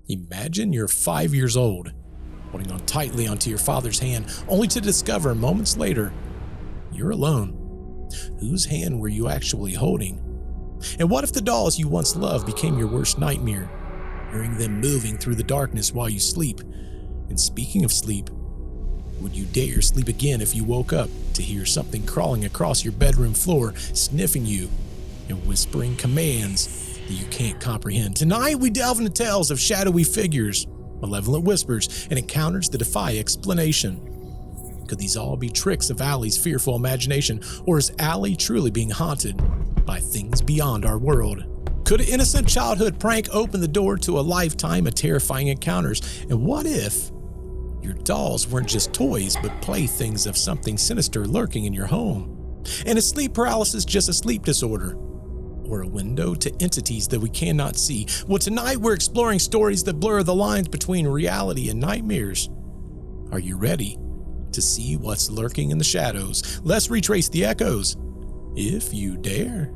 Imagine you're 5 years old, holding on tightly onto your father's hand, only to discover moments later you're alone. Whose hand were you actually holding? And what if the dolls you once loved became your worst nightmare, hearing them moving through the darkness while you sleep? And speaking of sleep, would you dare sleep again if you woke up to hear something crawling across your bedroom floor, sniffing you and whispering commands that you can't comprehend? Tonight we delve into tales of shadowy figures, malevolent whispers, and encounters that defy explanation. Could these all be tricks of Allie's fearful imagination, or is Allie truly being haunted by things beyond our world? Could an innocent childhood prank open the door to a lifetime of terrifying encounters? And what if your dolls weren't just toys, but playthings of something sinister lurking in your home? And is sleep paralysis just a sleep disorder, or a window to entities that we cannot see? Well, tonight we're exploring stories that blur the lines between reality and nightmares. Are you ready to see what's lurking in the shadows? Let's retrace the echoes, if you dare.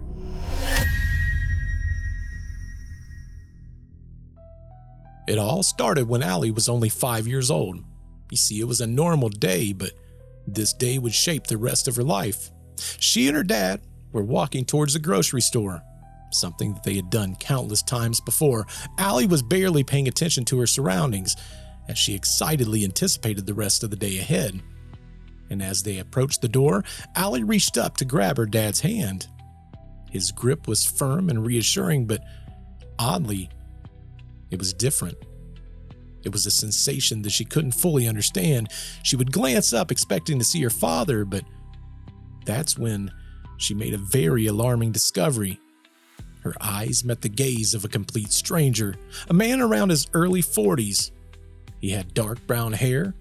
It all started when Allie was only 5 years old. You see, it was a normal day, but this day would shape the rest of her life. She and her dad were walking towards the grocery store, something that they had done countless times before. Allie was barely paying attention to her surroundings as she excitedly anticipated the rest of the day ahead. And as they approached the door, Allie reached up to grab her dad's hand. His grip was firm and reassuring, but oddly, it was different. It was a sensation that she couldn't fully understand. She would glance up expecting to see her father, but that's when she made a very alarming discovery. Her eyes met the gaze of a complete stranger, a man around his early 40s. He had dark brown hair,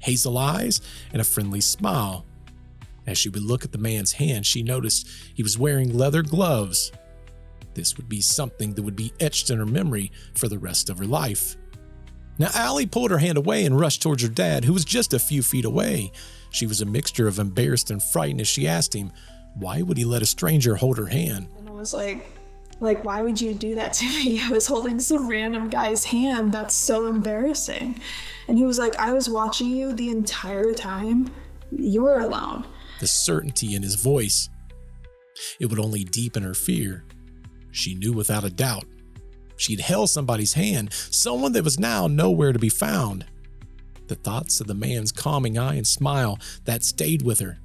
hazel eyes, and a friendly smile. As she would look at the man's hand, she noticed he was wearing leather gloves. This would be something that would be etched in her memory for the rest of her life. Now, Allie pulled her hand away and rushed towards her dad, who was just a few feet away. She was a mixture of embarrassed and frightened as she asked him, why would he let a stranger hold her hand? And I was like, why would you do that to me? I was holding some random guy's hand. That's so embarrassing. And he was like, I was watching you the entire time. You were alone. The certainty in his voice, it would only deepen her fear. She knew without a doubt she'd held somebody's hand, someone that was now nowhere to be found. The thoughts of the man's calming eye and smile, that stayed with her.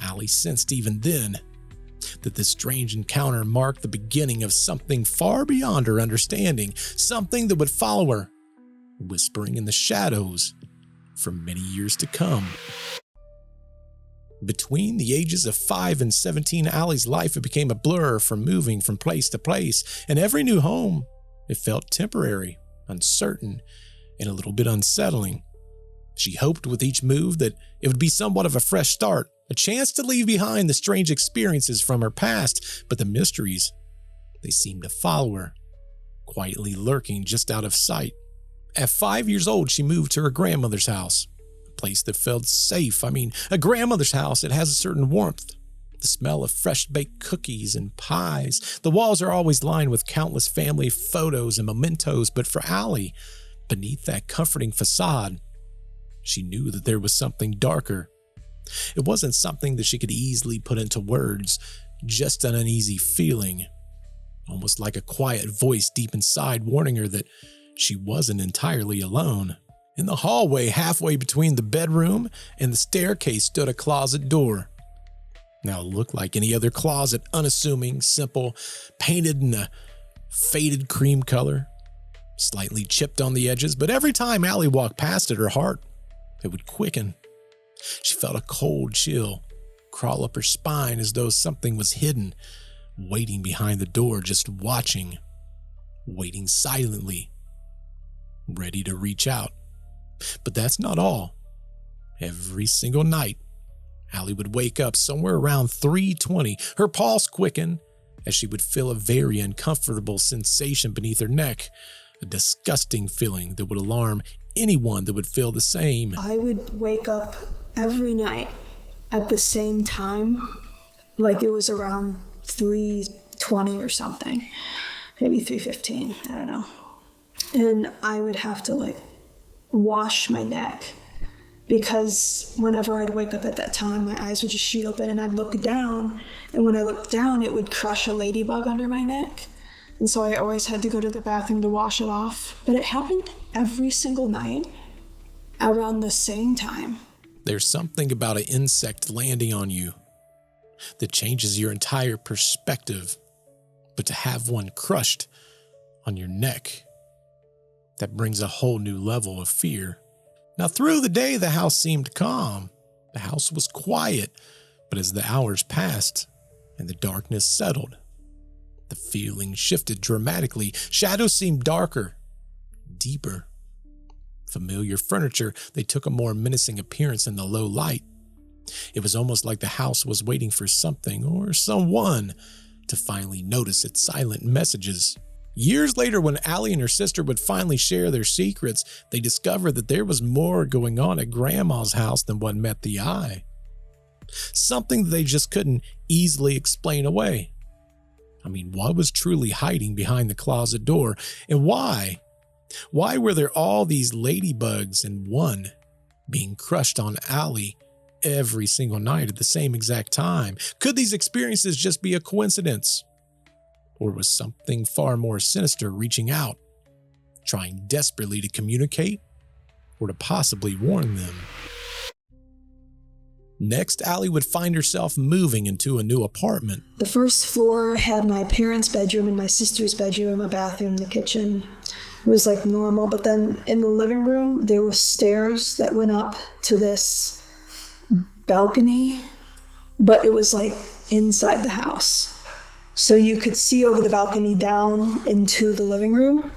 Allie sensed even then that this strange encounter marked the beginning of something far beyond her understanding, something that would follow her, whispering in the shadows for many years to come. Between the ages of 5 and 17, Allie's life, it became a blur from moving from place to place, and every new home, it felt temporary, uncertain, and a little bit unsettling. She hoped with each move that it would be somewhat of a fresh start, a chance to leave behind the strange experiences from her past, but the mysteries, they seemed to follow her, quietly lurking just out of sight. At 5 years old, she moved to her grandmother's house. Place that felt safe. A grandmother's house, it has a certain warmth. The smell of fresh baked cookies and pies. The walls are always lined with countless family photos and mementos, but for Allie, beneath that comforting facade, she knew that there was something darker. It wasn't something that she could easily put into words, just an uneasy feeling, almost like a quiet voice deep inside warning her that she wasn't entirely alone. In the hallway, halfway between the bedroom and the staircase, stood a closet door. Now it looked like any other closet, unassuming, simple, painted in a faded cream color, slightly chipped on the edges, but every time Allie walked past it, her heart, it would quicken. She felt a cold chill crawl up her spine as though something was hidden, waiting behind the door, just watching, waiting silently, ready to reach out. But that's not all. Every single night, Allie would wake up somewhere around 3:20, her pulse quicken as she would feel a very uncomfortable sensation beneath her neck, a disgusting feeling that would alarm anyone that would feel the same. I would wake up every night at the same time, like it was around 3:20 or something, maybe 3:15, I don't know. and I would have to like wash my neck, because whenever I'd wake up at that time, my eyes would just shoot open and I'd look down, and when I looked down, it would crush a ladybug under my neck. And so I always had to go to the bathroom to wash it off. But it happened every single night around the same time. There's something about an insect landing on you that changes your entire perspective. But to have one crushed on your neck, that brings a whole new level of fear. Now, through the day, the house seemed calm. The house was quiet, but as the hours passed and the darkness settled, the feeling shifted dramatically. Shadows seemed darker, deeper. Familiar furniture, they took a more menacing appearance in the low light. It was almost like the house was waiting for something or someone to finally notice its silent messages. Years later, when Allie and her sister would finally share their secrets, they discovered that there was more going on at Grandma's house than what met the eye. Something that they just couldn't easily explain away. I mean, what was truly hiding behind the closet door? And why? Why were there all these ladybugs and one being crushed on Allie every single night at the same exact time? Could these experiences just be a coincidence? Or was something far more sinister reaching out, trying desperately to communicate or to possibly warn them? Next, Allie would find herself moving into a new apartment. The first floor had my parents' bedroom and my sister's bedroom, a bathroom, the kitchen. It was like normal, but then in the living room, there were stairs that went up to this balcony, but it was like inside the house. So you could see over the balcony down into the living room,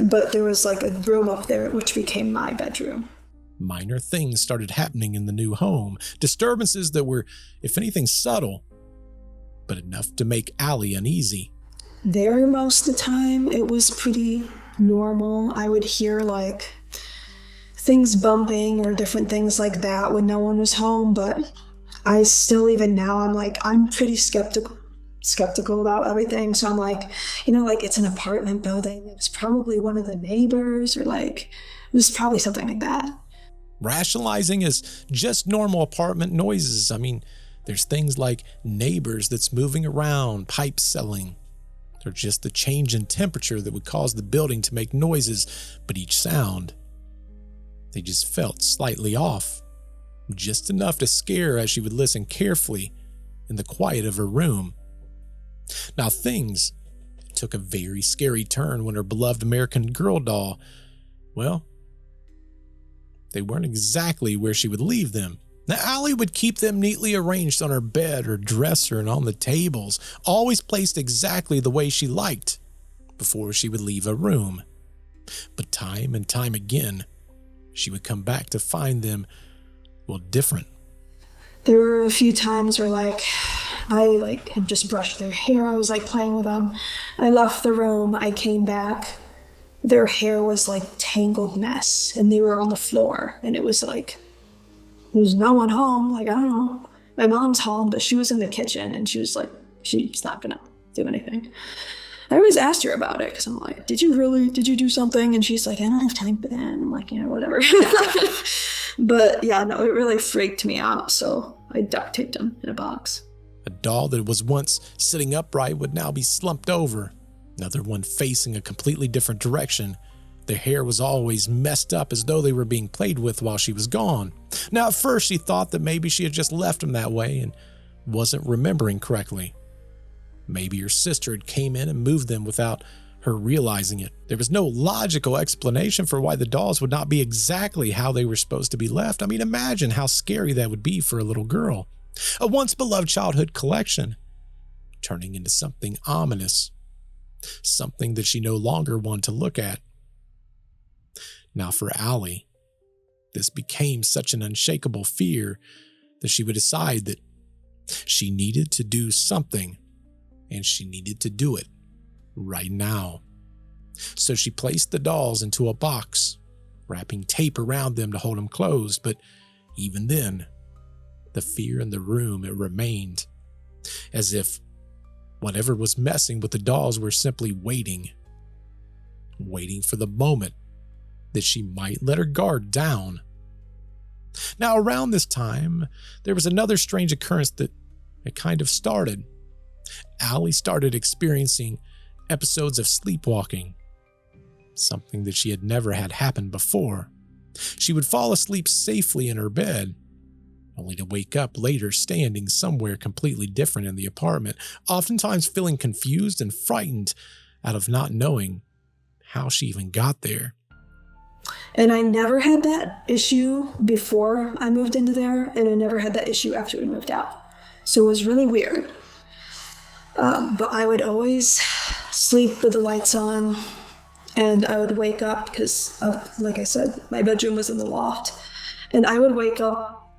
but there was like a room up there, which became my bedroom. Minor things started happening in the new home, disturbances that were, if anything, subtle, but enough to make Allie uneasy. There, most of the time, it was pretty normal. I would hear like things bumping or different things like that when no one was home, but I still, even now, I'm pretty skeptical about everything. So I'm like, like it's an apartment building. It's probably one of the neighbors, or like, it was probably something like that. Rationalizing as just normal apartment noises. I mean, there's things like neighbors that's moving around, pipes selling, or just the change in temperature that would cause the building to make noises, but each sound, they just felt slightly off, just enough to scare as she would listen carefully in the quiet of her room. Now things took a very scary turn when her beloved American Girl doll, well, they weren't exactly where she would leave them. Now, Allie would keep them neatly arranged on her bed or dresser and on the tables, always placed exactly the way she liked before she would leave a room. But time and time again, she would come back to find them, well, different. There were a few times where I had just brushed their hair. I was playing with them. I left the room. I came back. Their hair was like tangled mess, and they were on the floor, and it was like, there's no one home. I don't know. My mom's home, but she was in the kitchen, and she was like, she's not gonna do anything. I always asked her about it, because I'm like, did you do something? And she's like, I don't have time for that. And I'm like, whatever. But yeah, no, it really freaked me out, so I duct taped them in a box. A doll that was once sitting upright would now be slumped over. Another one facing a completely different direction. Their hair was always messed up as though they were being played with while she was gone. Now, at first, she thought that maybe she had just left them that way and wasn't remembering correctly. Maybe her sister had came in and moved them without her realizing it. There was no logical explanation for why the dolls would not be exactly how they were supposed to be left. I mean, imagine how scary that would be for a little girl. A once beloved childhood collection turning into something ominous. Something that she no longer wanted to look at. Now for Allie, this became such an unshakable fear that she would decide that she needed to do something, and she needed to do it right now. So she placed the dolls into a box, wrapping tape around them to hold them closed, but even then, the fear in the room, it remained, as if whatever was messing with the dolls were simply waiting waiting for the moment that she might let her guard down. Now, around this time, there was another strange occurrence that it kind of started. Allie started experiencing episodes of sleepwalking, something that she had never had happen before. She would fall asleep safely in her bed, only to wake up later standing somewhere completely different in the apartment, oftentimes feeling confused and frightened out of not knowing how she even got there. And I never had that issue before I moved into there, and I never had that issue after we moved out. So it was really weird. But I would always sleep with the lights on, and I would wake up because, like I said, my bedroom was in the loft. And I would wake up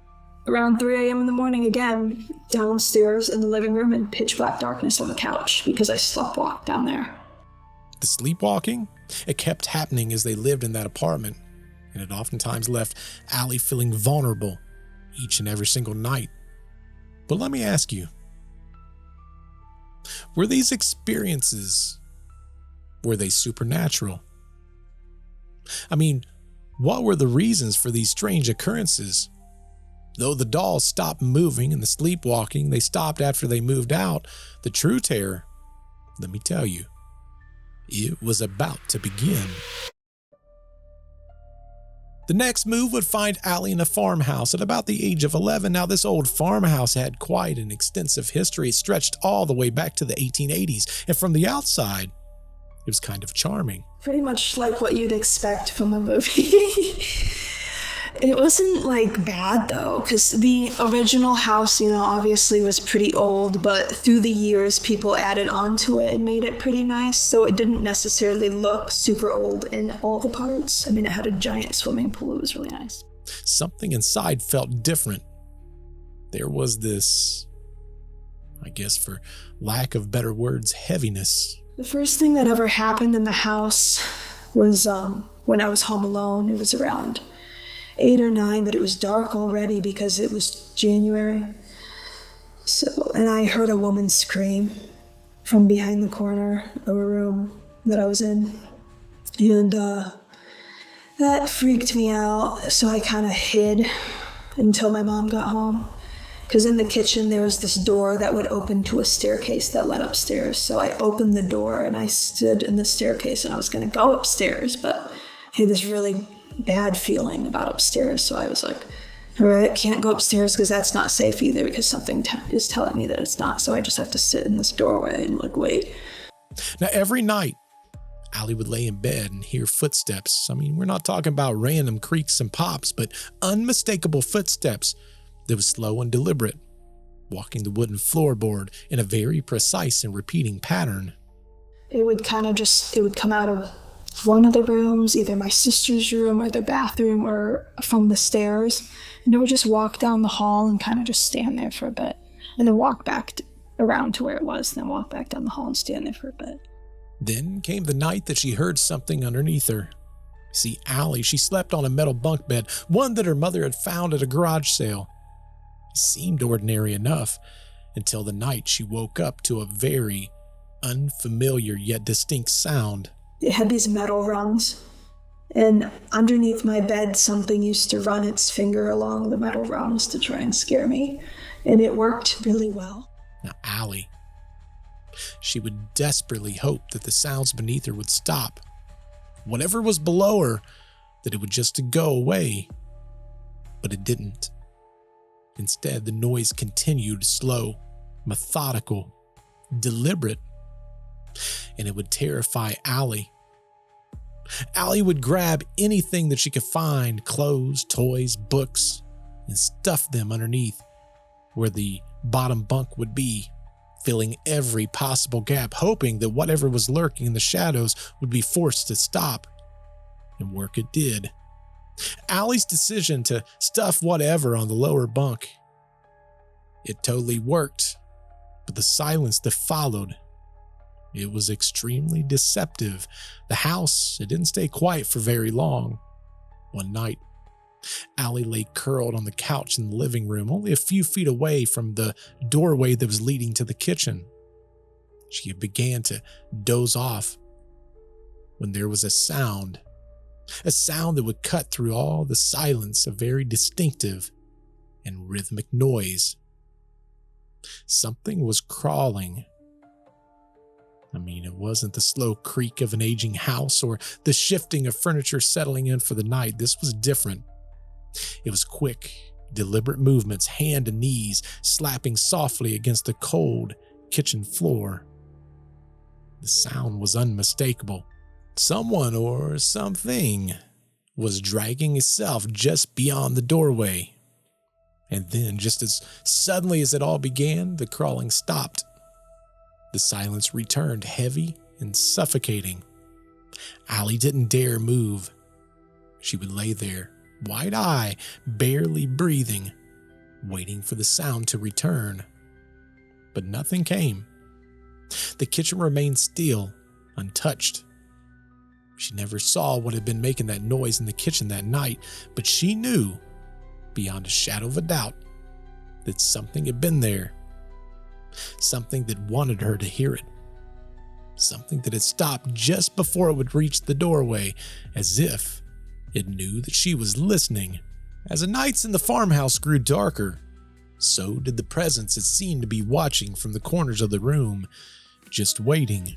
around 3 a.m. in the morning again, downstairs in the living room in pitch black darkness on the couch because I sleptwalked down there. The sleepwalking? It kept happening as they lived in that apartment, and it oftentimes left Allie feeling vulnerable each and every single night. But let me ask you, were these experiences, were they supernatural? I mean, what were the reasons for these strange occurrences? Though the dolls stopped moving and the sleepwalking, they stopped after they moved out, the true terror, let me tell you, it was about to begin. The next move would find Allie in a farmhouse at about the age of 11. Now, this old farmhouse had quite an extensive history. It stretched all the way back to the 1880s, and from the outside, it was kind of charming. Pretty much like what you'd expect from a movie. It wasn't like bad though, because the original house, obviously was pretty old, but through the years people added on to it and made it pretty nice, so it didn't necessarily look super old in all the parts. I mean, it had a giant swimming pool. It was really nice. Something inside felt different. There was this, I guess for lack of better words, heaviness. The first thing that ever happened in the house was when I was home alone. It was around 8 or 9, but it was dark already because it was January. And I heard a woman scream from behind the corner of a room that I was in. And that freaked me out. So I kind of hid until my mom got home. Because in the kitchen, there was this door that would open to a staircase that led upstairs. So I opened the door and I stood in the staircase and I was going to go upstairs, but I had this really bad feeling about upstairs, so I was like, all right, can't go upstairs because that's not safe either, because something is telling me that it's not, so I just have to sit in this doorway and wait. Now, every night, Allie would lay in bed and hear footsteps. I mean, we're not talking about random creaks and pops, but unmistakable footsteps that was slow and deliberate, walking the wooden floorboard in a very precise and repeating pattern. It would come out of one of the rooms, either my sister's room or the bathroom or from the stairs, and it would just walk down the hall and kind of just stand there for a bit, and then walk back around to where it was, and then walk back down the hall and stand there for a bit. Then came the night that she heard something underneath her. See, Allie, she slept on a metal bunk bed, one that her mother had found at a garage sale. It seemed ordinary enough until the night she woke up to a very unfamiliar yet distinct sound. It had these metal rungs, and underneath my bed, something used to run its finger along the metal rungs to try and scare me, and it worked really well. Now, Allie, she would desperately hope that the sounds beneath her would stop. Whatever was below her, that it would just go away. But it didn't. Instead, the noise continued, slow, methodical, deliberate. And it would terrify Allie. Allie would grab anything that she could find, clothes, toys, books, and stuff them underneath where the bottom bunk would be, filling every possible gap, hoping that whatever was lurking in the shadows would be forced to stop. And work it did. Allie's decision to stuff whatever on the lower bunk, it totally worked, but the silence that followed, it was extremely deceptive. The house, it didn't stay quiet for very long. One night, Allie lay curled on the couch in the living room, only a few feet away from the doorway that was leading to the kitchen. She began to doze off. when there was a sound that would cut through all the silence, a very distinctive and rhythmic noise. Something was crawling. It wasn't the slow creak of an aging house or the shifting of furniture settling in for the night. This was different. It was quick, deliberate movements, hand and knees slapping softly against the cold kitchen floor. The sound was unmistakable. Someone or something was dragging itself just beyond the doorway. And then, just as suddenly as it all began, the crawling stopped. The silence returned, heavy and suffocating. Allie didn't dare move. She would lay there, wide-eyed, barely breathing, waiting for the sound to return. But nothing came. The kitchen remained still, untouched. She never saw what had been making that noise in the kitchen that night, but she knew, beyond a shadow of a doubt, that something had been there. Something that wanted her to hear it. Something that had stopped just before it would reach the doorway, as if it knew that she was listening. As the nights in the farmhouse grew darker, so did the presence that seemed to be watching from the corners of the room, just waiting.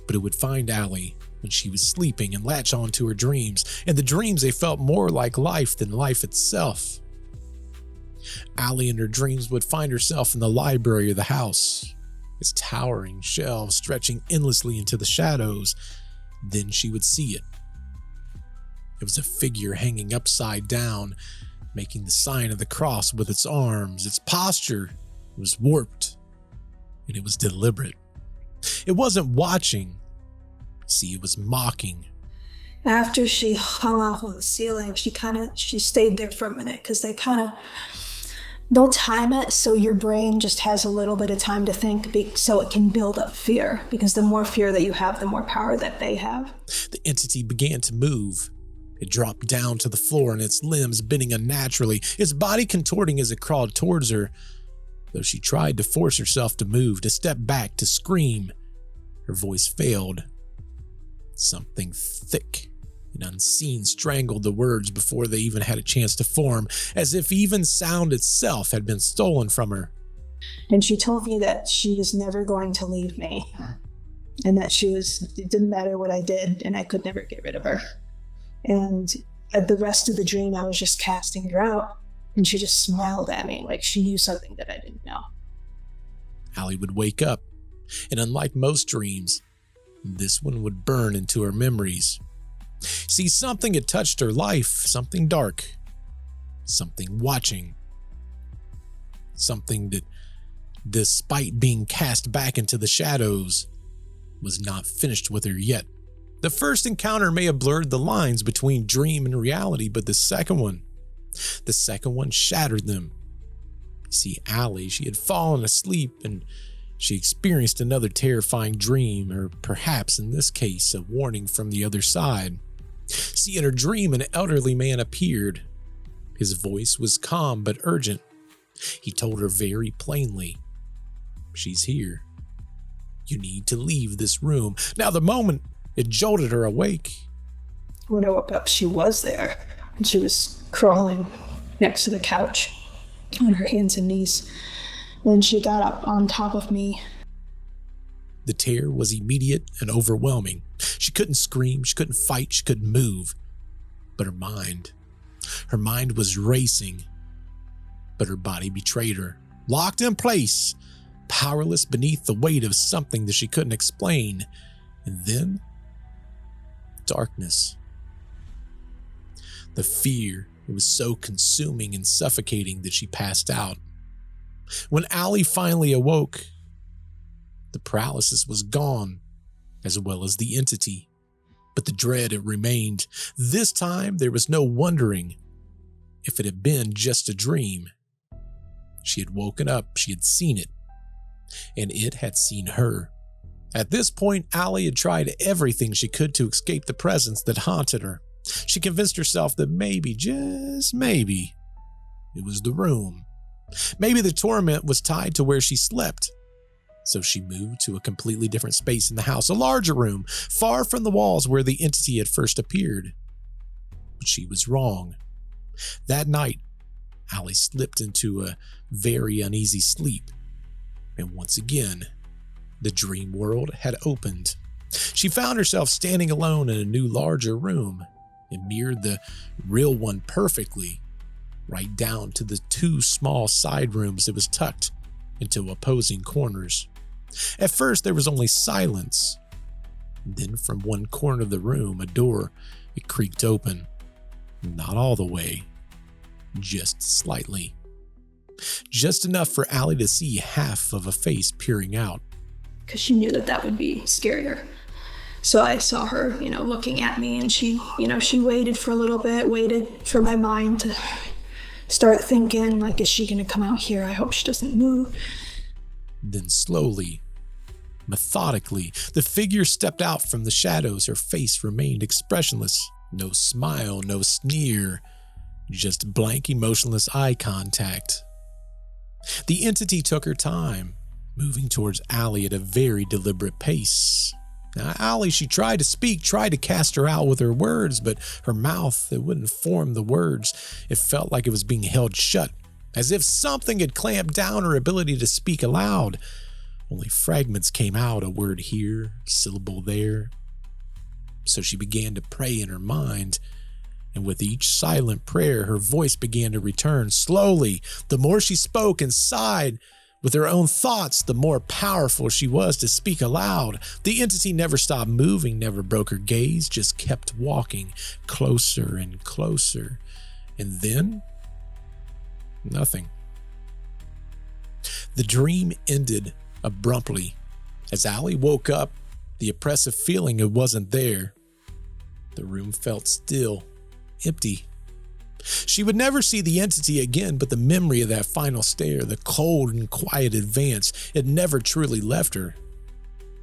But it would find Allie when she was sleeping and latch on to her dreams, and the dreams, they felt more like life than life itself. Allie in her dreams would find herself in the library of the house, its towering shelves stretching endlessly into the shadows. Then she would see it. It was a figure hanging upside down, making the sign of the cross with its arms. Its posture was warped, and it was deliberate. It wasn't watching. See, it was mocking. After she hung off of the ceiling, she stayed there for a minute, because they'll time it so your brain just has a little bit of time to think, so it can build up fear, because the more fear that you have, the more power that they have. The entity began to move. It dropped down to the floor, and its limbs bending unnaturally, its body contorting as it crawled towards her. Though she tried to force herself to move, to step back, to scream, her voice failed. Something thick and unseen strangled the words before they even had a chance to form, as if even sound itself had been stolen from her. And she told me that she was never going to leave me, and that it didn't matter what I did, and I could never get rid of her. And the rest of the dream, I was just casting her out, and she just smiled at me like she knew something that I didn't know. Allie would wake up, and unlike most dreams, this one would burn into her memories. See, something had touched her life, something dark, something watching, something that, despite being cast back into the shadows, was not finished with her yet. The first encounter may have blurred the lines between dream and reality, but the second one shattered them. See, Allie, she had fallen asleep, and she experienced another terrifying dream, or perhaps in this case, a warning from the other side. See, in her dream, an elderly man appeared. His voice was calm but urgent. He told her very plainly, "She's here. You need to leave this room." Now, the moment it jolted her awake. When I woke up, she was there, and she was crawling next to the couch on her hands and knees. Then she got up on top of me. The terror was immediate and overwhelming. She couldn't scream, she couldn't fight, she couldn't move. But her mind was racing. But her body betrayed her, locked in place, powerless beneath the weight of something that she couldn't explain. And then, darkness. The fear, it was so consuming and suffocating that she passed out. When Allie finally awoke, the paralysis was gone, as well as the entity. But the dread, it remained. This time, there was no wondering if it had been just a dream. She had woken up, she had seen it, and it had seen her. At this point, Allie had tried everything she could to escape the presence that haunted her. She convinced herself that maybe, just maybe, it was the room. Maybe the torment was tied to where she slept. So she moved to a completely different space in the house, a larger room, far from the walls where the entity had first appeared. But she was wrong. That night, Allie slipped into a very uneasy sleep. And once again, the dream world had opened. She found herself standing alone in a new, larger room. It mirrored the real one perfectly, right down to the two small side rooms it was tucked into opposing corners. At first, there was only silence. Then from one corner of the room, a door, it creaked open. Not all the way, just slightly. Just enough for Allie to see half of a face peering out. Because she knew that would be scarier. So I saw her, looking at me, and she waited for a little bit, waited for my mind to start thinking, like, is she going to come out here? I hope she doesn't move. Then slowly, methodically, the figure stepped out from the shadows. Her face remained expressionless. No smile, no sneer, just blank, emotionless eye contact. The entity took her time, moving towards Allie at a very deliberate pace. Now, Allie, she tried to speak, tried to cast her out with her words, but her mouth, it wouldn't form the words. It felt like it was being held shut, as if something had clamped down her ability to speak aloud. Only fragments came out, a word here, a syllable there. So she began to pray in her mind, and with each silent prayer, her voice began to return slowly. The more she spoke and sighed with her own thoughts, the more powerful she was to speak aloud. The entity never stopped moving, never broke her gaze, just kept walking closer and closer. And then, nothing. The dream ended abruptly. As Allie woke up, the oppressive feeling, it wasn't there. The room felt still, empty. She would never see the entity again, but the memory of that final stare, the cold and quiet advance, it never truly left her.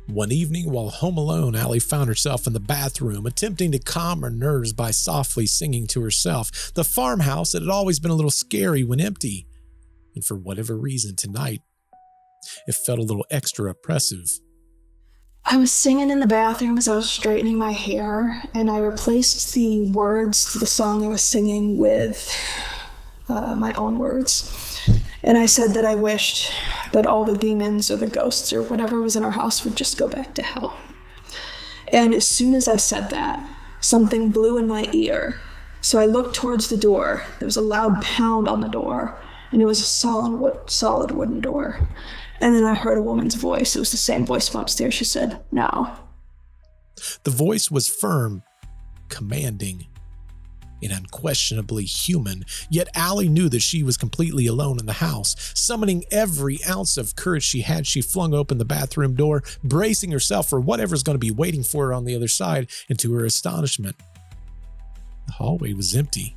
One evening, while home alone, Allie found herself in the bathroom, attempting to calm her nerves by softly singing to herself. The farmhouse, it had always been a little scary when empty, and for whatever reason tonight, it felt a little extra oppressive. I was singing in the bathroom as I was straightening my hair, and I replaced the words to the song I was singing with my own words. And I said that I wished that all the demons or the ghosts or whatever was in our house would just go back to hell. And as soon as I said that, something blew in my ear. So I looked towards the door. There was a loud pound on the door, and it was a solid wooden door. And then I heard a woman's voice. It was the same voice from upstairs. She said, "No." The voice was firm, commanding, and unquestionably human, yet Allie knew that she was completely alone in the house. Summoning every ounce of courage she had, she flung open the bathroom door, bracing herself for whatever's going to be waiting for her on the other side, and to her astonishment, the hallway was empty.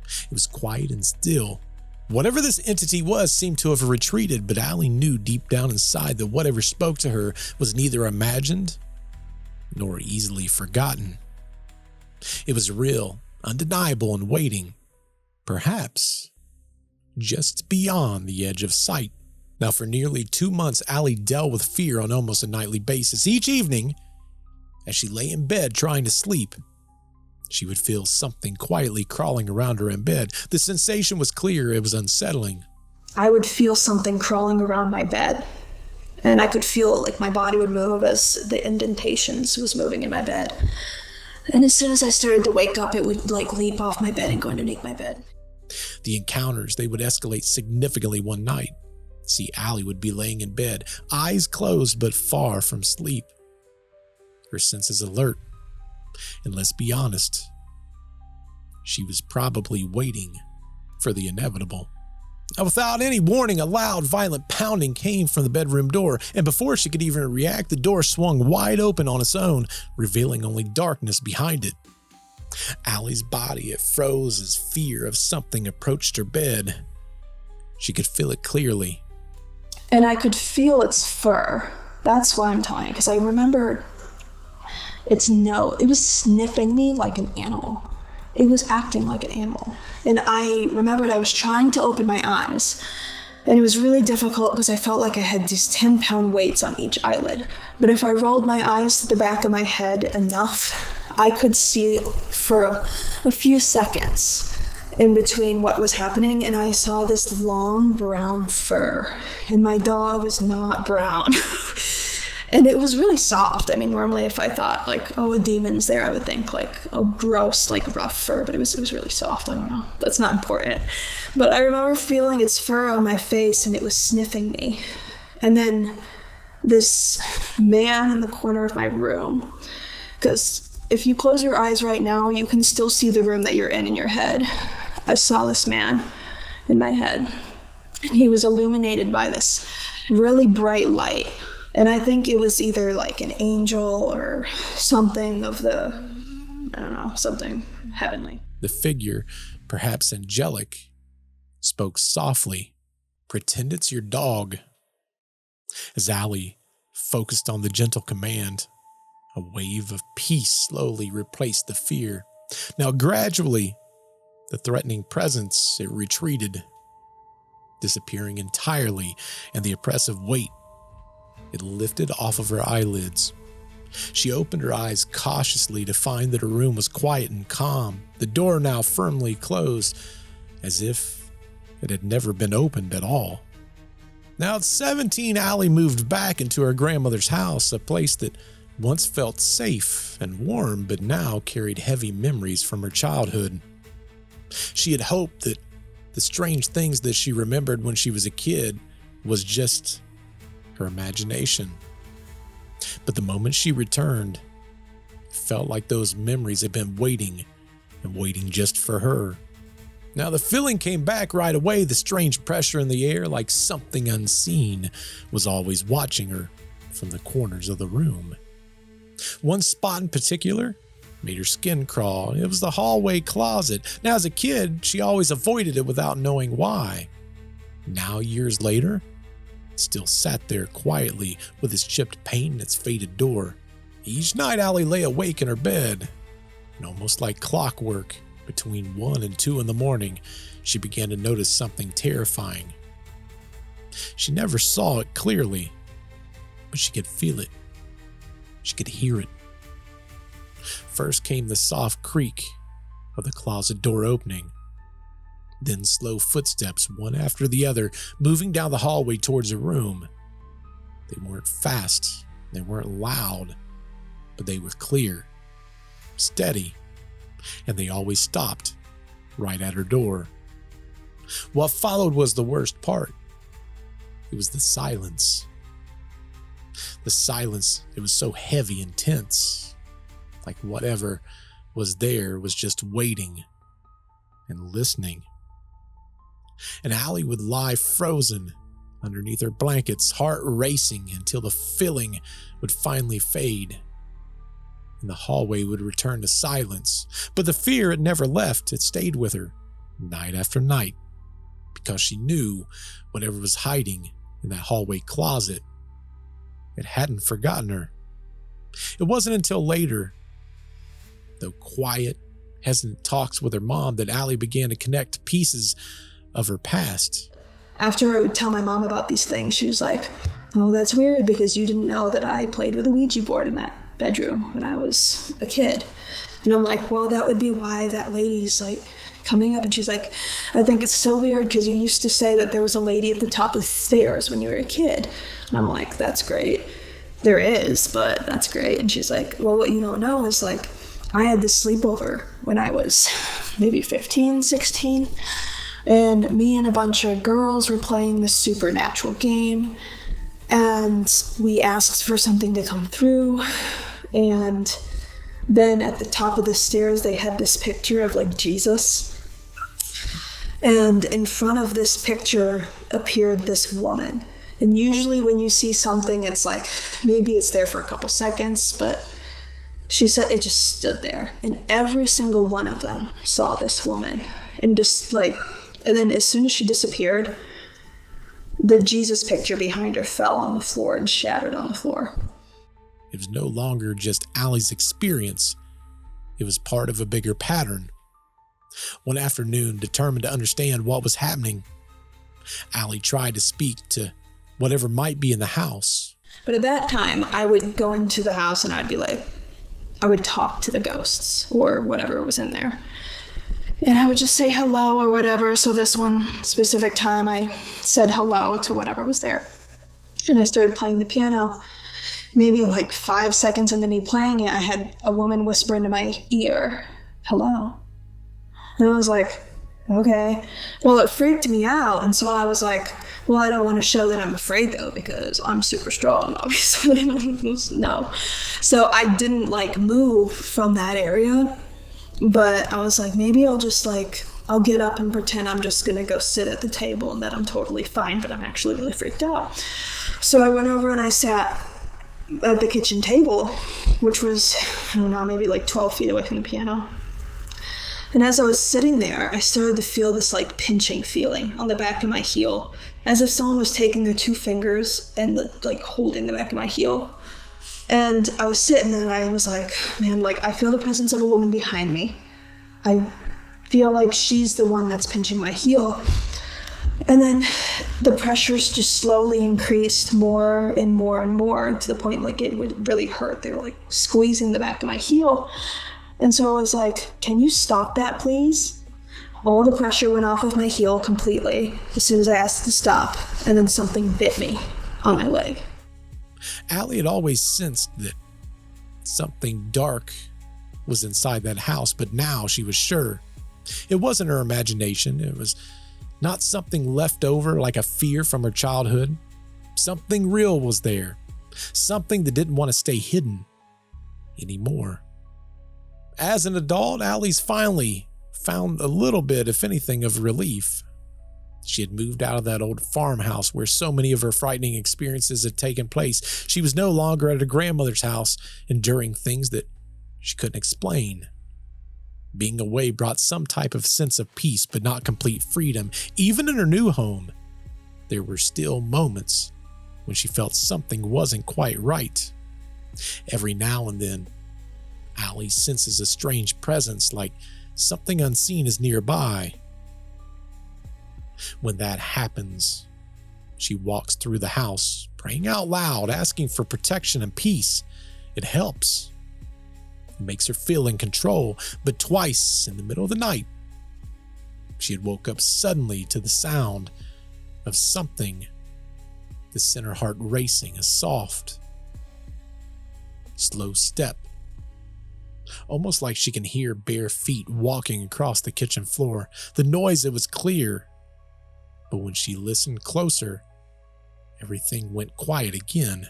It was quiet and still. Whatever this entity was seemed to have retreated, but Allie knew deep down inside that whatever spoke to her was neither imagined nor easily forgotten. It was real, undeniable, and waiting, perhaps just beyond the edge of sight. Now, for nearly 2 months, Allie dealt with fear on almost a nightly basis. Each evening, as she lay in bed trying to sleep, she would feel something quietly crawling around her in bed. The sensation was clear, it was unsettling. I would feel something crawling around my bed, and I could feel like my body would move as the indentations was moving in my bed. And as soon as I started to wake up, it would leap off my bed and go underneath my bed. The encounters, they would escalate significantly one night. See, Allie would be laying in bed, eyes closed but far from sleep. Her senses alert. And let's be honest, she was probably waiting for the inevitable. Now, without any warning, a loud, violent pounding came from the bedroom door, and before she could even react, the door swung wide open on its own, revealing only darkness behind it. Allie's body, it froze as fear of something approached her bed. She could feel it clearly. And I could feel its fur. That's why I'm telling you, because I remember it was sniffing me like an animal. It was acting like an animal. And I remembered I was trying to open my eyes, And it was really difficult because I felt like I had these 10-pound weights on each eyelid. But if I rolled my eyes to the back of my head enough, I could see for a few seconds in between what was happening, and I saw this long brown fur, and my dog was not brown. And it was really soft. I mean, normally if I thought like, oh, a demon's there, I would think like, oh, gross, like rough fur, but it was really soft. I don't know. That's not important. But I remember feeling its fur on my face, and it was sniffing me. And then this man in the corner of my room, because if you close your eyes right now, you can still see the room that you're in your head. I saw this man in my head, and he was illuminated by this really bright light. And I think it was either like an angel or something of the, I don't know, something heavenly. The figure, perhaps angelic, spoke softly. Pretend it's your dog. As Allie focused on the gentle command, a wave of peace slowly replaced the fear. Now gradually, the threatening presence, it retreated, disappearing entirely, and the oppressive weight, it lifted off of her eyelids. She opened her eyes cautiously to find that her room was quiet and calm, the door now firmly closed, as if it had never been opened at all. Now at 17, Allie moved back into her grandmother's house, a place that once felt safe and warm, but now carried heavy memories from her childhood. She had hoped that the strange things that she remembered when she was a kid was just her imagination. But the moment she returned, it felt like those memories had been waiting and waiting just for her. Now the feeling came back right away, the strange pressure in the air, like something unseen was always watching her from the corners of the room. One spot in particular made her skin crawl. It was the hallway closet. Now as a kid, she always avoided it without knowing why. Now years later, it still sat there quietly with its chipped paint and its faded door. Each night Allie lay awake in her bed, and almost like clockwork, between 1 and 2 in the morning, she began to notice something terrifying. She never saw it clearly, but she could feel it. She could hear it. First came the soft creak of the closet door opening, then slow footsteps, one after the other, moving down the hallway towards her room. They weren't fast, they weren't loud, but they were clear, steady, and they always stopped right at her door. What followed was the worst part. It was the silence. The silence, it was so heavy and tense, like whatever was there was just waiting and listening. And Allie would lie frozen underneath her blankets, heart racing until the feeling would finally fade, and the hallway would return to silence. But the fear, it never left. It stayed with her night after night, because she knew whatever was hiding in that hallway closet, it hadn't forgotten her. It wasn't until later, though quiet, hesitant talks with her mom, that Allie began to connect pieces of her past. After I would tell my mom about these things, she was like, oh, that's weird because you didn't know that I played with a Ouija board in that bedroom when I was a kid. And I'm like, well, that would be why that lady's like coming up. And she's like, I think it's so weird because you used to say that there was a lady at the top of the stairs when you were a kid. And I'm like, that's great. There is, but that's great. And she's like, well, what you don't know is like, I had this sleepover when I was maybe 15, 16. And me and a bunch of girls were playing this supernatural game. And we asked for something to come through. And then at the top of the stairs, they had this picture of like Jesus. And in front of this picture appeared this woman. And usually when you see something, it's like, maybe it's there for a couple seconds, but she said it just stood there. And every single one of them saw this woman. And just like, and then as soon as she disappeared, the Jesus picture behind her fell on the floor and shattered on the floor. It was no longer just Allie's experience. It was part of a bigger pattern. One afternoon, determined to understand what was happening, Allie tried to speak to whatever might be in the house. But at that time, I would go into the house and I would talk to the ghosts or whatever was in there. And I would just say hello or whatever. So this one specific time, I said hello to whatever was there. And I started playing the piano. Maybe like 5 seconds into me playing it, I had a woman whisper into my ear, hello. And I was like, okay. Well, it freaked me out. And so I was like, well, I don't want to show that I'm afraid though, because I'm super strong, obviously. No. So I didn't move from that area, but I was like, maybe I'll get up and pretend I'm just going to go sit at the table and that I'm totally fine, but I'm actually really freaked out. So I went over and I sat at the kitchen table, which was, I don't know, maybe 12 feet away from the piano. And as I was sitting there, I started to feel this pinching feeling on the back of my heel, as if someone was taking their 2 fingers and holding the back of my heel. And I was sitting and I was like, man, I feel the presence of a woman behind me. I feel like she's the one that's pinching my heel. And then the pressures just slowly increased more and more and more to the point it would really hurt. They were squeezing the back of my heel. And so I was like, can you stop that, please? All the pressure went off of my heel completely as soon as I asked to stop. And then something bit me on my leg. Allie had always sensed that something dark was inside that house, but now she was sure. It wasn't her imagination. It was not something left over like a fear from her childhood. Something real was there. Something that didn't want to stay hidden anymore. As an adult, Allie's finally found a little bit, if anything, of relief. She had moved out of that old farmhouse where so many of her frightening experiences had taken place. She was no longer at her grandmother's house, enduring things that she couldn't explain. Being away brought some type of sense of peace, but not complete freedom. Even in her new home, there were still moments when she felt something wasn't quite right. Every now and then, Allie senses a strange presence, like something unseen is nearby. When that happens, she walks through the house, praying out loud, asking for protection and peace. It helps. It makes her feel in control, but twice in the middle of the night, she had woke up suddenly to the sound of something that sent her heart racing, a soft, slow step. Almost like she can hear bare feet walking across the kitchen floor. The noise, it was clear. But when she listened closer, everything went quiet again.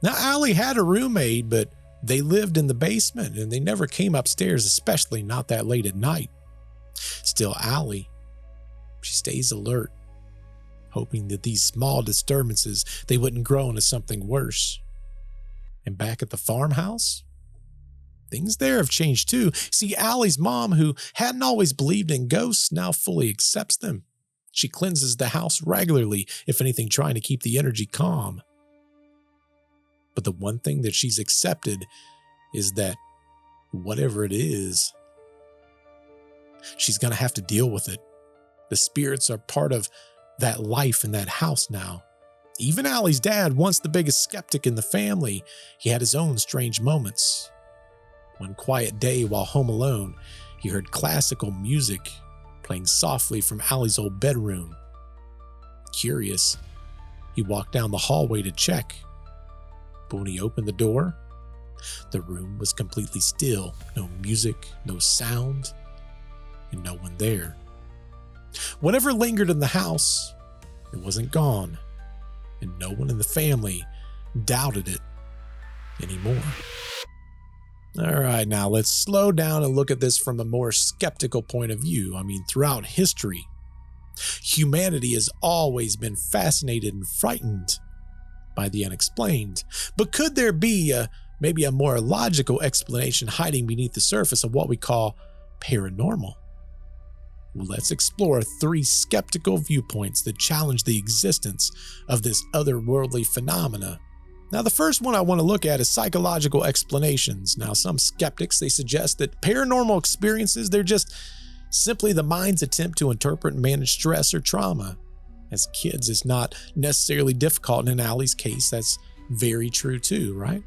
Now, Allie had a roommate, but they lived in the basement and they never came upstairs, especially not that late at night. Still, Allie, she stays alert, hoping that these small disturbances, they wouldn't grow into something worse. And back at the farmhouse, things there have changed too. See, Allie's mom, who hadn't always believed in ghosts, now fully accepts them. She cleanses the house regularly, if anything, trying to keep the energy calm. But the one thing that she's accepted is that whatever it is, she's going to have to deal with it. The spirits are part of that life in that house now. Even Allie's dad, once the biggest skeptic in the family, he had his own strange moments. One quiet day while home alone, he heard classical music playing softly from Allie's old bedroom. Curious, he walked down the hallway to check. But when he opened the door, the room was completely still. No music, no sound, and no one there. Whatever lingered in the house, it wasn't gone, and no one in the family doubted it anymore. All right, now let's slow down and look at this from a more skeptical point of view. Throughout history, humanity has always been fascinated and frightened by the unexplained. But could there be maybe a more logical explanation hiding beneath the surface of what we call paranormal? Well, let's explore 3 skeptical viewpoints that challenge the existence of this otherworldly phenomena. Now, the first one I want to look at is psychological explanations. Now, some skeptics, they suggest that paranormal experiences, they're just simply the mind's attempt to interpret and manage stress or trauma. as kids is not necessarily difficult. And in Allie's case, that's very true too, right?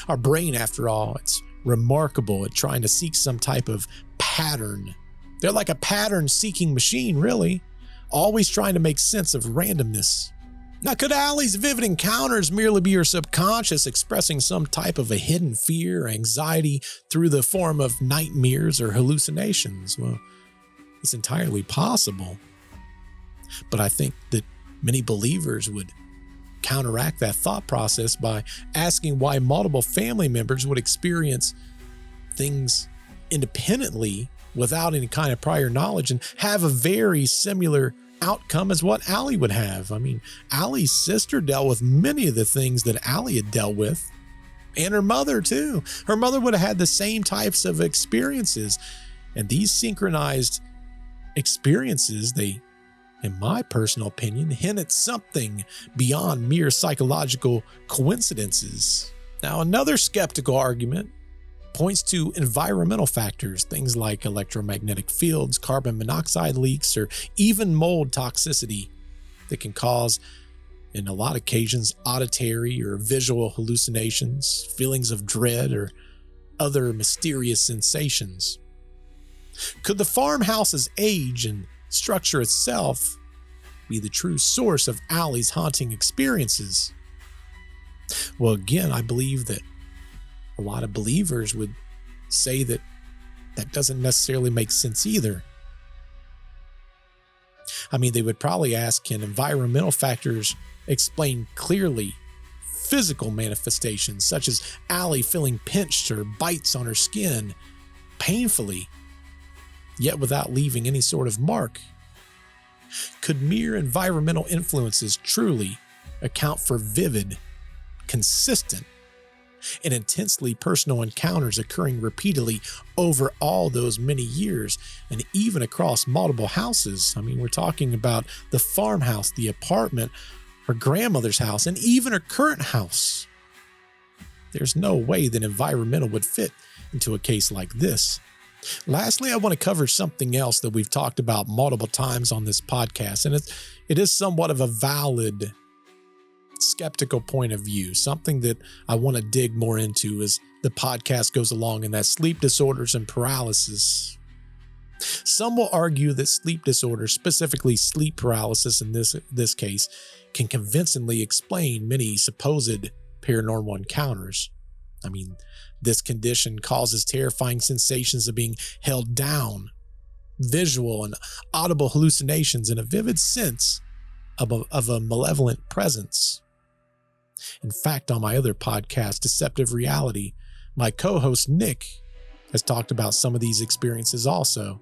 Our brain, after all, it's remarkable at trying to seek some type of pattern. They're like a pattern-seeking machine, really, always trying to make sense of randomness. Now, could Allie's vivid encounters merely be her subconscious expressing some type of a hidden fear or anxiety through the form of nightmares or hallucinations? Well, it's entirely possible. But I think that many believers would counteract that thought process by asking why multiple family members would experience things independently without any kind of prior knowledge and have a very similar outcome as what Allie would have. I mean, Allie's sister dealt with many of the things that Allie had dealt with, and her mother too. Her mother would have had the same types of experiences, and these synchronized experiences, they, in my personal opinion, hint at something beyond mere psychological coincidences. Now, another skeptical argument points to environmental factors, things like electromagnetic fields, carbon monoxide leaks, or even mold toxicity that can cause, in a lot of occasions, auditory or visual hallucinations, feelings of dread, or other mysterious sensations. Could the farmhouse's age and structure itself be the true source of Allie's haunting experiences? Well, again, I believe that a lot of believers would say that that doesn't necessarily make sense either. I mean, they would probably ask, can environmental factors explain clearly physical manifestations, such as Allie feeling pinched or bites on her skin painfully, yet without leaving any sort of mark? Could mere environmental influences truly account for vivid, consistent, and intensely personal encounters occurring repeatedly over all those many years and even across multiple houses? I mean, we're talking about the farmhouse, the apartment, her grandmother's house, and even her current house. There's no way that environmental would fit into a case like this. Lastly, I want to cover something else that we've talked about multiple times on this podcast, and it is somewhat of a valid skeptical point of view, something that I want to dig more into as the podcast goes along, and that's sleep disorders and paralysis. Some will argue that sleep disorders, specifically sleep paralysis in this case, can convincingly explain many supposed paranormal encounters. I mean, this condition causes terrifying sensations of being held down, visual and audible hallucinations, and a vivid sense of a malevolent presence. In fact, on my other podcast, Deceptive Reality, my co-host Nick has talked about some of these experiences also.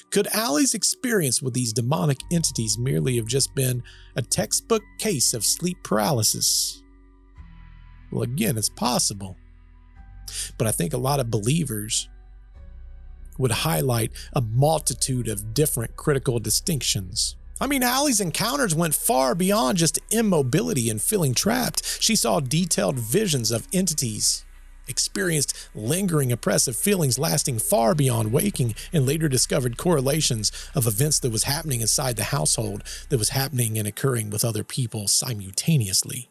Could Allie's experience with these demonic entities merely have just been a textbook case of sleep paralysis? Well, again, it's possible. But I think a lot of believers would highlight a multitude of different critical distinctions. I mean, Allie's encounters went far beyond just immobility and feeling trapped. She saw detailed visions of entities, experienced lingering oppressive feelings lasting far beyond waking, and later discovered correlations of events that was happening inside the household that was happening and occurring with other people simultaneously.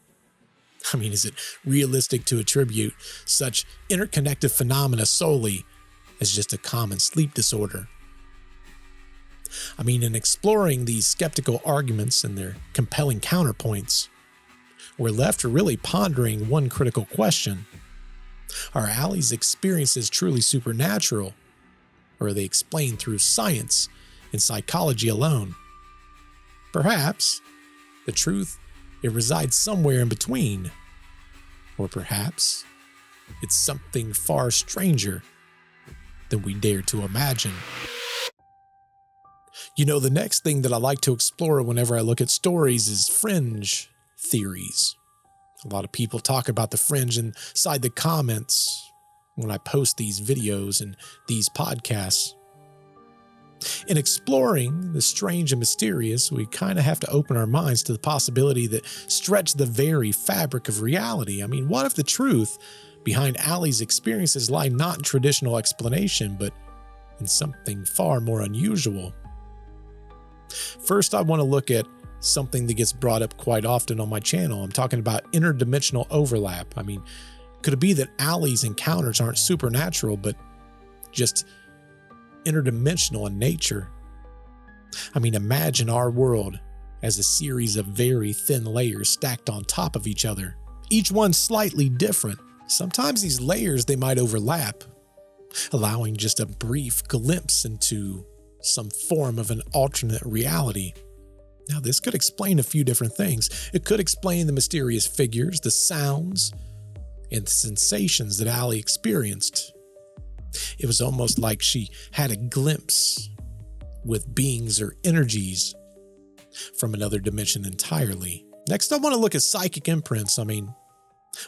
I mean, is it realistic to attribute such interconnected phenomena solely as just a common sleep disorder? I mean, in exploring these skeptical arguments and their compelling counterpoints, we're left to really pondering one critical question. Are Allie's experiences truly supernatural, or are they explained through science and psychology alone? Perhaps the truth, it resides somewhere in between, or perhaps it's something far stranger than we dare to imagine. You know, the next thing that I like to explore whenever I look at stories is fringe theories. A lot of people talk about the fringe inside the comments when I post these videos and these podcasts. In exploring the strange and mysterious, we kind of have to open our minds to the possibility that stretch the very fabric of reality. I mean, what if the truth behind Allie's experiences lie not in traditional explanation, but in something far more unusual? First, I want to look at something that gets brought up quite often on my channel. I'm talking about interdimensional overlap. I mean, could it be that Allie's encounters aren't supernatural, but just interdimensional in nature? I mean, imagine our world as a series of very thin layers stacked on top of each other, each one slightly different. Sometimes these layers, they might overlap, allowing just a brief glimpse into some form of an alternate reality. Now, this could explain a few different things. It could explain the mysterious figures, the sounds, and the sensations that Allie experienced. It was almost like she had a glimpse with beings or energies from another dimension entirely. Next, I want to look at psychic imprints. I mean,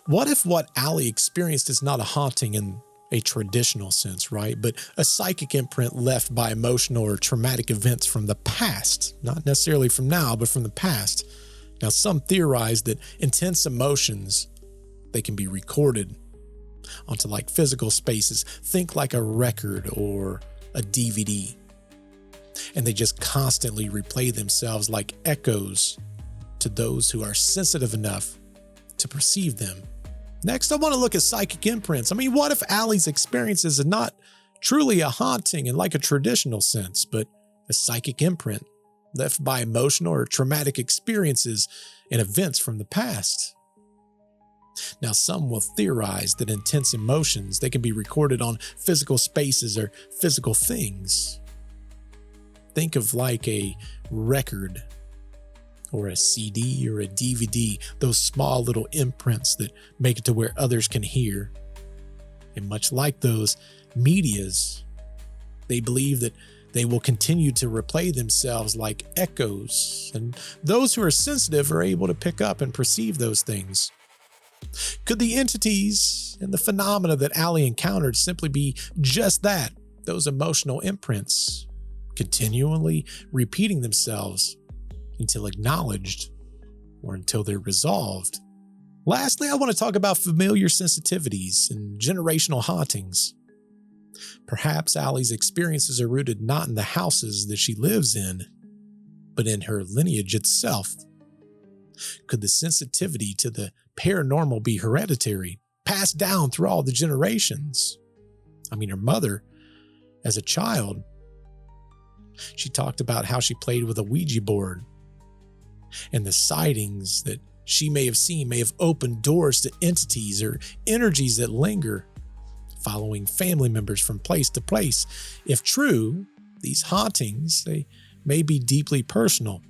what if what Allie experienced is not a haunting in a traditional sense, right? But a psychic imprint left by emotional or traumatic events from the past, not necessarily from now, but from the past. Now, some theorize that intense emotions, they can be recorded onto like physical spaces. Think like a record or a DVD. And they just constantly replay themselves like echoes to those who are sensitive enough to perceive them. Next, I want to look at psychic imprints. I mean, what if Allie's experiences are not truly a haunting in like a traditional sense, but a psychic imprint left by emotional or traumatic experiences and events from the past? Now, some will theorize that intense emotions, they can be recorded on physical spaces or physical things. Think of like a record or a CD or a DVD, those small little imprints that make it to where others can hear. And much like those medias, they believe that they will continue to replay themselves like echoes, and those who are sensitive are able to pick up and perceive those things. Could the entities and the phenomena that Allie encountered simply be just that, those emotional imprints, continually repeating themselves until acknowledged or until they're resolved? Lastly, I want to talk about familiar sensitivities and generational hauntings. Perhaps Allie's experiences are rooted not in the houses that she lives in, but in her lineage itself. Could the sensitivity to the paranormal be hereditary, passed down through all the generations? I mean, her mother, as a child, she talked about how she played with a Ouija board, and the sightings that she may have seen may have opened doors to entities or energies that linger, following family members from place to place. If true, these hauntings, they may be deeply personal,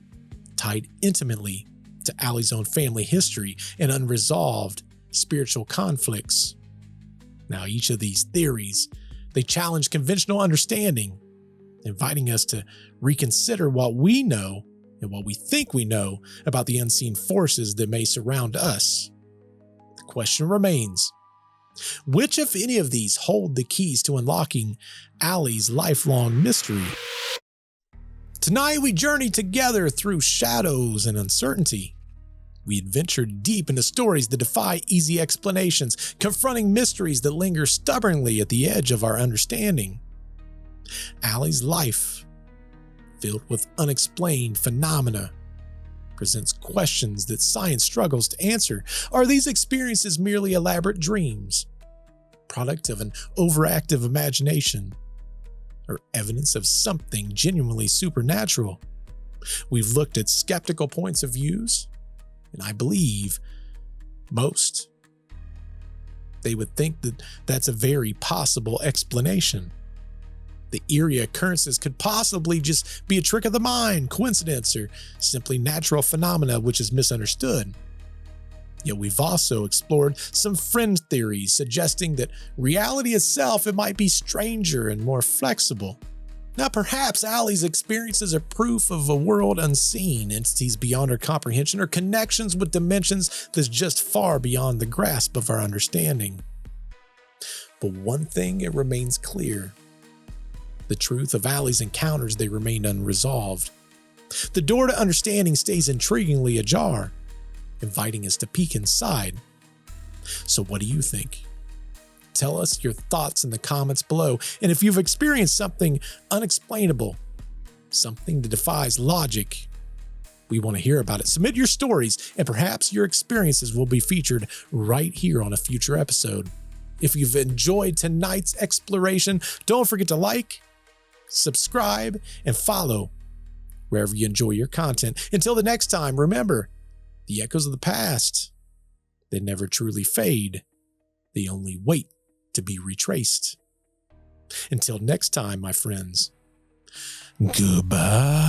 tied intimately to Allie's own family history and unresolved spiritual conflicts. Now, each of these theories, they challenge conventional understanding, inviting us to reconsider what we know and what we think we know about the unseen forces that may surround us. The question remains, which, if any of these, hold the keys to unlocking Allie's lifelong mystery? Tonight, we journey together through shadows and uncertainty. We adventure deep into stories that defy easy explanations, confronting mysteries that linger stubbornly at the edge of our understanding. Allie's life, filled with unexplained phenomena, presents questions that science struggles to answer. Are these experiences merely elaborate dreams, product of an overactive imagination, or evidence of something genuinely supernatural? We've looked at skeptical points of views, and I believe most, they would think that that's a very possible explanation. The eerie occurrences could possibly just be a trick of the mind, coincidence, or simply natural phenomena which is misunderstood. Yet we've also explored some fringe theories suggesting that reality itself, it might be stranger and more flexible. Now, perhaps Allie's experiences are proof of a world unseen, entities beyond our comprehension, or connections with dimensions that's just far beyond the grasp of our understanding. But one thing, it remains clear. The truth of Allie's encounters, they remain unresolved. The door to understanding stays intriguingly ajar, inviting us to peek inside. So what do you think? Tell us your thoughts in the comments below. And if you've experienced something unexplainable, something that defies logic, we want to hear about it. Submit your stories, and perhaps your experiences will be featured right here on a future episode. If you've enjoyed tonight's exploration, don't forget to like, subscribe, and follow wherever you enjoy your content. Until the next time, remember, the echoes of the past, they never truly fade. They only wait to be retraced. Until next time, my friends, goodbye.